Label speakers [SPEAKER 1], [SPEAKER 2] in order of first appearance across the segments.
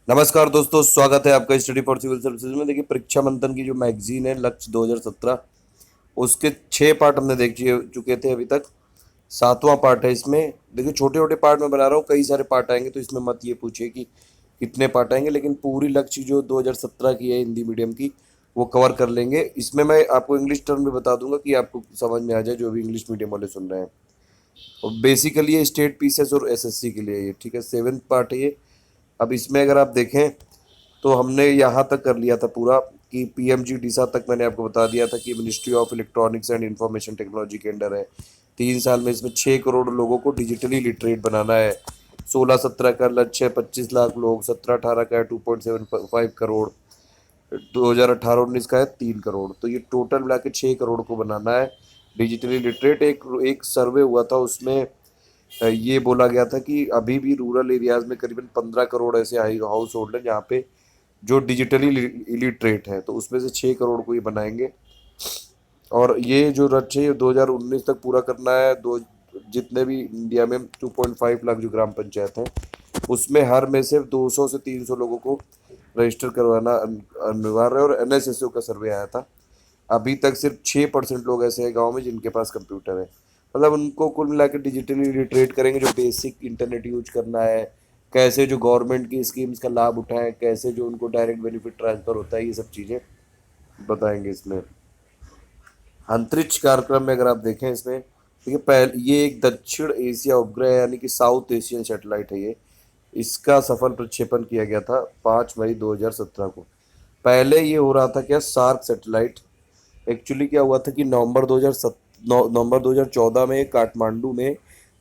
[SPEAKER 1] नमस्कार दोस्तों, स्वागत है आपका स्टडी फॉर सिविल सर्विसेज में। देखिए, परीक्षा मंथन की जो मैगजीन है लक्ष्य 2017, उसके 6 पार्ट हमने देख चुके थे अभी तक। 7वां पार्ट है इसमें। देखिए, छोटे छोटे पार्ट में बना रहा हूँ, कई सारे पार्ट आएंगे, तो इसमें मत ये पूछिए कि कितने पार्ट आएंगे, लेकिन पूरी लक्ष्य जो 2017 की है हिंदी मीडियम की, वो कवर कर लेंगे। इसमें मैं आपको इंग्लिश टर्म भी बता दूंगा कि आपको समझ में आ जाए, जो भी इंग्लिश मीडियम वाले सुन रहे हैं। और बेसिकली ये स्टेट पीसीएस और एसएससी के लिए है ये, ठीक है। 7वां पार्ट है ये। अब इसमें अगर आप देखें तो हमने यहाँ तक कर लिया था पूरा कि पीएमजी डीसा तक मैंने आपको बता दिया था कि ministry of electronics and information technology के अंडर है। 3 साल में इसमें 6 करोड़ लोगों को डिजिटली लिटरेट बनाना है। 16-17 का लक्ष्य है, 25 लाख लोग। 17-18 का है 2.75 करोड़। 2018-19 का है 3 करोड़। तो ये टोटल मिला के 6 करोड़ को बनाना है डिजिटली लिटरेट। एक एक सर्वे हुआ था, उसमें ये बोला गया था कि अभी भी रूरल एरियाज में करीबन 15 करोड़ ऐसे हाउस होल्ड हैं जहाँ पे जो डिजिटली इलिटरेट है, तो उसमें से 6 करोड़ को ये बनाएंगे। और ये जो लक्ष्य है 2019 तक पूरा करना है। दो जितने भी इंडिया में 2.5 लाख जो ग्राम पंचायत हैं, उसमें हर में से 200 से 300 लोगों को रजिस्टर करवाना अनिवार्य है। और एनएसएसओ का सर्वे आया था, अभी तक सिर्फ 6% लोग ऐसे हैं गांव में जिनके पास कंप्यूटर है। मतलब उनको कुल मिला के डिजिटली लिटरेट करेंगे, जो बेसिक इंटरनेट यूज करना है, कैसे जो गवर्नमेंट की स्कीम्स का लाभ उठाएं, कैसे जो उनको डायरेक्ट बेनिफिट ट्रांसफर होता है, ये सब चीज़ें बताएंगे इसमें। अंतरिक्ष कार्यक्रम में अगर आप देखें इसमें, देखिए पहले ये एक दक्षिण एशिया उपग्रह है, यानी कि साउथ एशियन सैटेलाइट है ये। इसका सफल प्रक्षेपण किया गया था 5 मई 2017 को। पहले ये हो रहा था क्या, सार्क सैटेलाइट। एक्चुअली क्या हुआ था कि नवंबर 2014 में काठमांडू में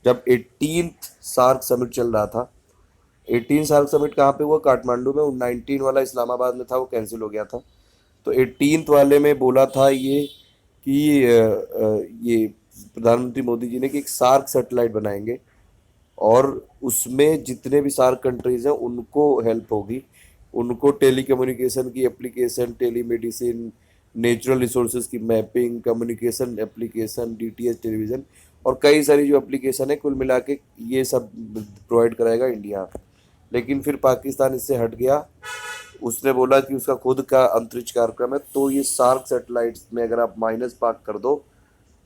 [SPEAKER 1] जब 18th सार्क समिट चल रहा था। 18 सार्क समिट कहाँ पे हुआ, काठमांडू में। 19 वाला इस्लामाबाद में था, वो कैंसिल हो गया था। तो 18th वाले में बोला था ये कि ये प्रधानमंत्री मोदी जी ने कि एक सार्क सैटेलाइट बनाएंगे, और उसमें जितने भी सार्क कंट्रीज हैं उनको हेल्प होगी। उनको टेलीकम्युनिकेशन की एप्लीकेशन, टेलीमेडिसिन, नेचुरल रिसोर्सेज की mapping, communication application, DTH television, और कई सारी जो एप्लीकेशन है, कुल मिला के ये सब प्रोवाइड कराएगा इंडिया। लेकिन फिर पाकिस्तान इससे हट गया। उसने बोला कि उसका खुद का अंतरिक्ष कार्यक्रम है। तो ये सार्क सैटेलाइट्स में अगर आप माइनस पार्क कर दो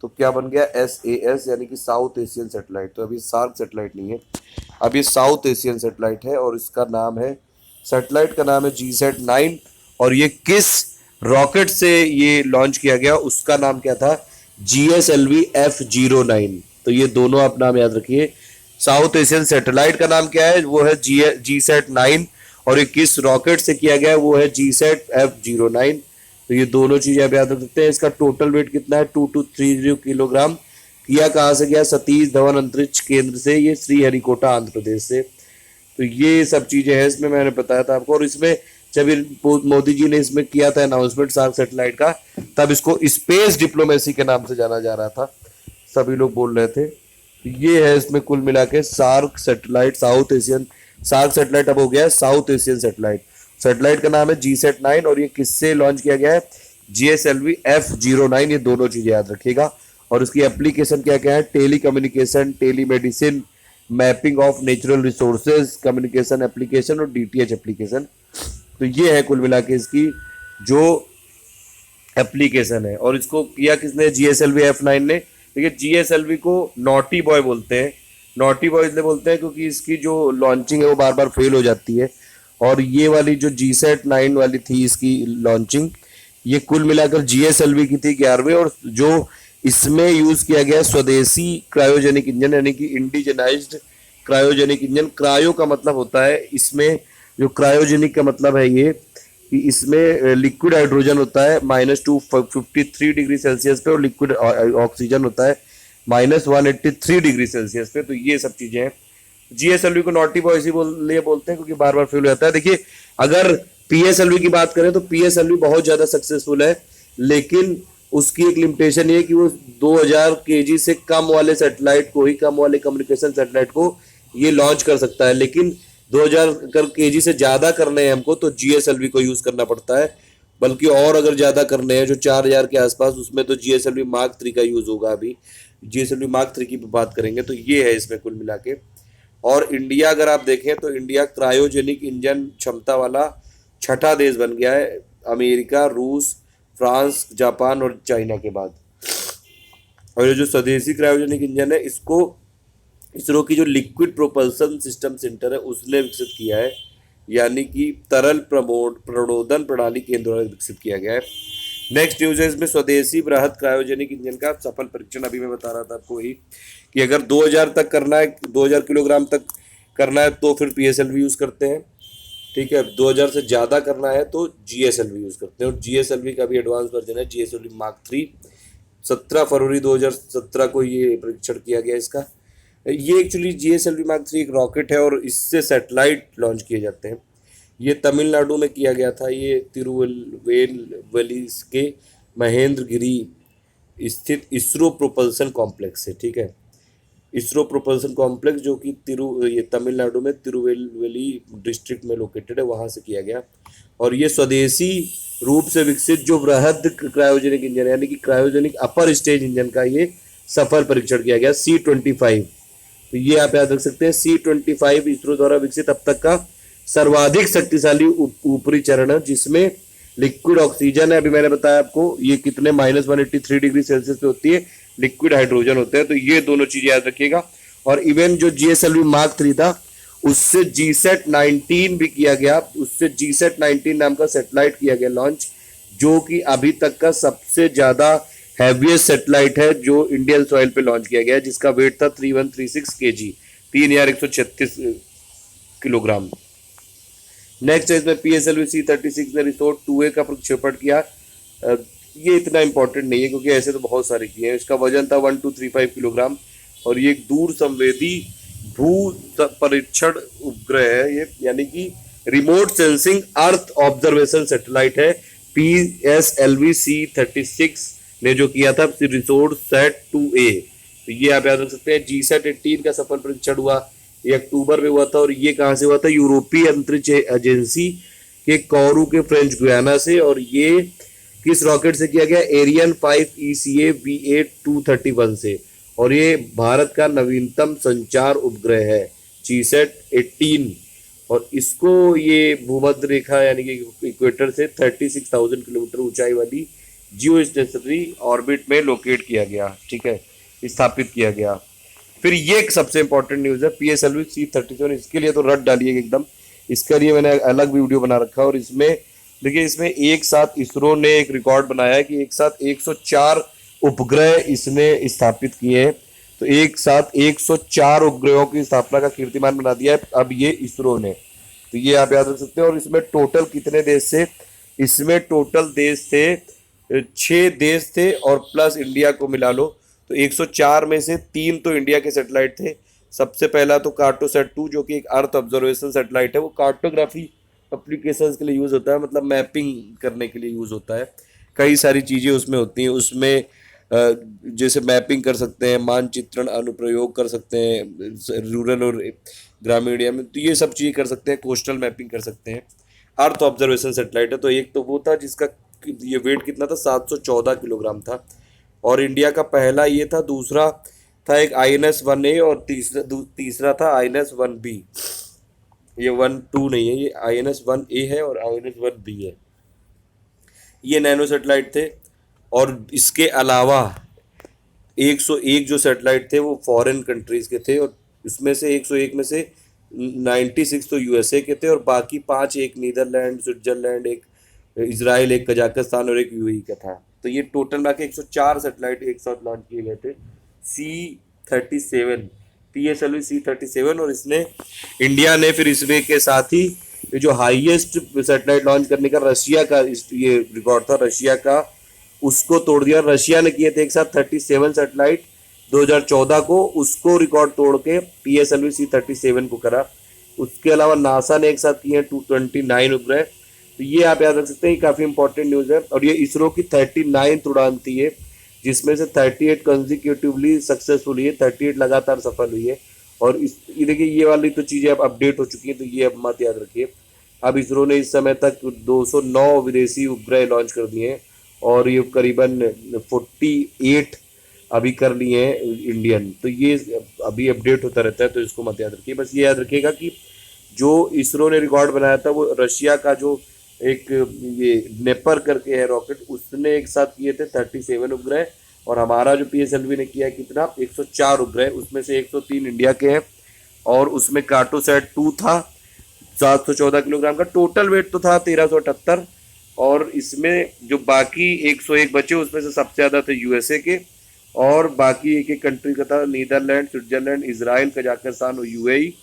[SPEAKER 1] तो क्या बन गया, SAS, यानी कि साउथ एशियन सैटेलाइट। तो अभी सार्क सैटेलाइट नहीं है, अब ये साउथ एशियन सैटेलाइट है। और इसका नाम है, सैटेलाइट का नाम है GSAT-9। और ये किस रॉकेट से ये लॉन्च किया गया, उसका नाम क्या था, GSLV F09। तो ये दोनों आप नाम याद रखिए। साउथ एशियन सैटेलाइट का नाम क्या है, वो है GSAT-9। और ये किस रॉकेट से किया गया है, वो है GSAT F09। तो ये दोनों चीजें आप याद रख सकते हैं। इसका टोटल वेट कितना है, 2230 किलोग्राम। किया कहाँ से गया, सतीश धवन अंतरिक्ष केंद्र से, ये श्रीहरिकोटा आंध्र प्रदेश से। तो ये सब चीजें हैं इसमें, मैंने बताया था आपको। और इसमें जब मोदी जी ने इसमें किया था अनाउंसमेंट सार्क सैटेलाइट का, तब इसको स्पेस डिप्लोमेसी के नाम से जाना जा रहा था, सभी लोग बोल रहे थे। तो ये है इसमें कुल मिला के SAARC satellite, south Asian SAARC satellite अब हो गया है साउथ एशियन सैटेलाइट। सैटेलाइट का नाम है GSAT-9, और ये किससे लॉन्च किया गया है, GSLV F09। ये दोनों चीजें याद रखिएगा। और इसकी एप्लीकेशन क्या क्या है, telecommunication, telemedicine, mapping of natural resources, communication application और डीटीएच एप्लीकेशन। तो ये है कुल मिला के इसकी जो एप्लीकेशन है। और इसको किया किसने, GSLV F9 ने। देखिए, GSLV को नॉटी बॉय बोलते हैं। नॉटी बॉय इसलिए बोलते हैं क्योंकि इसकी जो लॉन्चिंग है वो बार बार फेल हो जाती है। और ये वाली जो GSAT-9 वाली थी, इसकी लॉन्चिंग, ये कुल मिलाकर GSLV की थी 11वीं। और जो इसमें यूज किया गया स्वदेशी क्रायोजेनिक इंजन, यानी कि इंडिजनाइज्ड क्रायोजेनिक इंजन। क्रायो का मतलब होता है इसमें, जो क्रायोजेनिक का मतलब है ये कि इसमें लिक्विड हाइड्रोजन होता है -253 डिग्री सेल्सियस पे, और लिक्विड ऑक्सीजन होता है -183 डिग्री सेल्सियस पे। तो ये सब चीजें हैं। GSLV को नॉटी बॉय इसी लिए बोलते हैं क्योंकि बार बार फेल हो जाता है। देखिए, अगर PSLV की बात करें तो PSLV बहुत ज्यादा सक्सेसफुल है, लेकिन उसकी एक लिमिटेशन ये है कि वो 2000 kg से कम वाले सैटेलाइट को ही, कम वाले कम्युनिकेशन सैटेलाइट को ये लॉन्च कर सकता है। लेकिन 2000 kg से ज्यादा करने हैं हमको तो GSLV को यूज करना पड़ता है। बल्कि और अगर ज्यादा करने हैं जो 4000 के आसपास, उसमें तो GSLV Mark 3 का यूज होगा। अभी GSLV Mark 3 की बात करेंगे तो ये है इसमें कुल मिला के। और इंडिया अगर आप देखें तो इंडिया क्रायोजेनिक इंजन क्षमता वाला छठा देश बन गया है, अमेरिका, रूस, फ्रांस, जापान और चाइना के बाद। और ये जो स्वदेशी क्रायोजेनिक इंजन है, इसको इसरो की जो लिक्विड प्रोपल्सन सिस्टम सेंटर है उसने विकसित किया है, यानी कि तरल प्रणोदन प्रणाली केंद्र द्वारा विकसित किया गया है। नेक्स्ट न्यूज है इसमें स्वदेशी बृहद क्रायोजेनिक इंजन का सफल परीक्षण। अभी मैं बता रहा था आपको वही कि अगर 2000 तक करना है, 2000 किलोग्राम तक करना है तो फिर पीएसएलवी यूज़ करते हैं, ठीक है। 2000 से ज़्यादा करना है तो जीएसएलवी यूज़ करते हैं, और जीएसएलवी का भी एडवांस वर्जन है, जीएसएलवी मार्क 3। 17 फरवरी 2017 को ये परीक्षण किया गया इसका। ये एक्चुअली जीएसएलवी मार्क 3 एक रॉकेट है और इससे सैटेलाइट लॉन्च किए जाते हैं। ये तमिलनाडु में किया गया था, ये तिरुवेलवेली के महेंद्रगिरी स्थित इसरो प्रोपल्सन कॉम्प्लेक्स है, ठीक है। इसरो प्रोपल्सन कॉम्प्लेक्स जो कि ये तमिलनाडु में तिरुवेलवेली डिस्ट्रिक्ट में लोकेटेड है, वहाँ से किया गया। और ये स्वदेशी रूप से विकसित जो बृहद क्रायोजेनिक इंजन यानी कि क्रायोजेनिक अपर स्टेज इंजन का ये सफल परीक्षण किया गया C-25। तो ये आप याद रख सकते हैं, C-25 इसरो द्वारा विकसित अब तक का सर्वाधिक शक्तिशाली ऊपरी चरण है, जिसमें लिक्विड ऑक्सीजन है। अभी मैंने बताया आपको ये कितने -183 डिग्री सेल्सियस पे होती है, लिक्विड हाइड्रोजन होता है। तो ये दोनों चीजें याद रखिएगा। और इवन जो जीएसएलवी मार्क 3 था उससे GSAT-19 भी किया गया, उससे GSAT-19 नाम का सैटेलाइट किया गया लॉन्च, जो कि अभी तक का सबसे ज्यादा हैवीएस्ट सैटेलाइट है जो इंडियन सॉइल पे लॉन्च किया गया है, जिसका वेट था 3136 kg, 3136 किलोग्राम। नेक्स्ट है इसमें PSLV C-36 ने रिसोर्ट 2A का प्रक्षेपण किया। ये इतना इंपॉर्टेंट नहीं है क्योंकि ऐसे तो बहुत सारे किए हैं। इसका वजन था 1235 किलोग्राम और ये एक दूर संवेदी भू परीक्षण उपग्रह है ये, यानी कि remote sensing earth observation satellite है। PSLV C-36 ने जो किया था रिसोर्ट सेट 2A। तो ये आप याद रख सकते हैं। GSAT-18 का सफल परीक्षण हुआ, ये अक्टूबर में हुआ था। और ये कहाँ से हुआ था? यूरोपीय अंतरिक्ष एजेंसी के कोरू के फ्रेंच गुयाना से। और ये किस रॉकेट से किया गया? एरियन 5 ECA VA-231 से। और ये भारत का नवीनतम संचार उपग्रह है GSAT-18। और इसको ये भूमध्य रेखा यानी कि इक्वेटर से 36,000 किलोमीटर ऊंचाई वाली जियो स्टेशनरी ऑर्बिट में लोकेट किया गया, ठीक है, स्थापित किया गया। फिर ये एक सबसे इंपॉर्टेंट न्यूज है PSLV C-37। इसके लिए तो रट डालिए एकदम, इसके लिए मैंने अलग वीडियो बना रखा है। और इसमें देखिए, इसमें एक साथ इसरो ने एक रिकॉर्ड बनाया है कि एक साथ 104 उपग्रह इसने स्थापित किए हैं। तो एक साथ 104 उपग्रहों की स्थापना का कीर्तिमान बना दिया है अब ये इसरो ने। तो ये आप याद रख सकते हैं। और इसमें टोटल कितने देश थे? इसमें टोटल देश थे 6 देश थे और प्लस इंडिया को मिला लो। तो 104 में से 3 तो इंडिया के सैटेलाइट थे। सबसे पहला तो कार्टोसैट-2 जो कि एक अर्थ ऑब्जर्वेशन सैटेलाइट है। वो कार्टोग्राफी एप्लीकेशंस के लिए यूज़ होता है, मतलब मैपिंग करने के लिए यूज़ होता है। कई सारी चीज़ें उसमें होती हैं। उसमें जैसे मैपिंग कर सकते हैं, मानचित्रण अनुप्रयोग कर सकते हैं रूरल और ग्रामीण एरिया में, तो ये सब चीज़ें कर सकते हैं। कोस्टल मैपिंग कर सकते हैं। अर्थ ऑब्जर्वेशन सैटेलाइट है। तो एक तो वो था जिसका ये वेट कितना था? 714 किलोग्राम था। और इंडिया का पहला ये था। दूसरा था एक INS-1A और तीसरा था INS-1B। ये 1-2 नहीं है, ये INS-1A है और INS-1B है। ये नैनो सैटेलाइट थे। और इसके अलावा 101 जो सैटेलाइट थे वो फॉरेन कंट्रीज़ के थे। और इसमें से 101 में से 96 तो USA के थे और बाकी 5, एक नीदरलैंड, स्विट्जरलैंड, एक इजराइल, एक कजाकिस्तान और एक UAE का था। तो ये टोटल मिला के 104 सैटेलाइट एक साथ लॉन्च किए गए थे C-37, PSLV C-37। और इसने इंडिया ने फिर इसमें के साथ ही जो हाईएस्ट सैटेलाइट लॉन्च करने का रशिया का ये रिकॉर्ड था, रशिया का, उसको तोड़ दिया। रशिया ने किए थे एक साथ 37 सैटेलाइट 2014 को, उसको रिकॉर्ड तोड़ के PSLV C-37 को करा। उसके अलावा नासा ने एक साथ किए 229 उपग्रह। तो ये आप याद रख सकते हैं, काफ़ी इंपॉर्टेंट न्यूज़ है। और ये इसरो की 39th उड़ान थी ये, जिसमें से 38 कंसिक्यूटिवली सक्सेसफुल हुई है, 38 लगातार सफल हुई है। और इस देखिए, ये वाली तो चीज़ें अब अपडेट हो चुकी हैं, तो ये अब मत याद रखिए। अब इसरो ने इस समय तक 209 विदेशी उपग्रह लॉन्च कर दिए हैं और ये करीबन 48 अभी कर लिए हैं इंडियन, तो ये अभी अपडेट होता रहता है, तो इसको मत याद रखिए। बस ये याद रखिएगा कि जो इसरो ने रिकॉर्ड बनाया था वो रशिया का जो एक ये नेपर करके है रॉकेट, उसने एक साथ किए थे 37 उपग्रह, और हमारा जो पीएसएलवी ने किया है कितना 104 उपग्रह, उसमें से 103 इंडिया के हैं। और उसमें कार्टोसैट 2 था 714 किलोग्राम का, टोटल वेट तो था 1378। और इसमें जो बाकी 101 बचे उसमें से सबसे ज़्यादा थे यूएसए के, और बाकी एक एक कंट्री का था, नीदरलैंड, स्विट्जरलैंड, इसराइल, कजाकिस्तान और यूएई।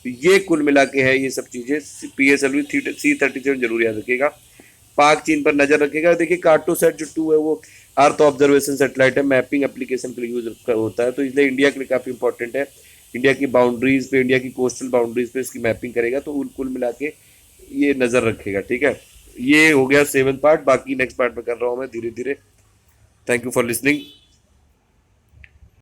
[SPEAKER 1] ये कुल मिला के है ये सब चीज़ें। पीएसएलवी C-37 जरूर याद रखिएगा। पाक चीन पर नजर रखेगा। देखिए कार्टोसैट जो 2 है वो अर्थ ऑब्जर्वेशन सेटेलाइट है, मैपिंग एप्लीकेशन के लिए यूज होता है, तो इसलिए इंडिया के लिए काफ़ी इंपॉर्टेंट है। इंडिया की बाउंड्रीज पे, इंडिया की कोस्टल बाउंड्रीज पे इसकी मैपिंग करेगा, तो कुल मिला के ये नज़र रखेगा। ठीक है, ये हो गया 7th पार्ट, बाकी नेक्स्ट पार्ट में कर रहा हूँ मैं धीरे धीरे। Thank you for listening.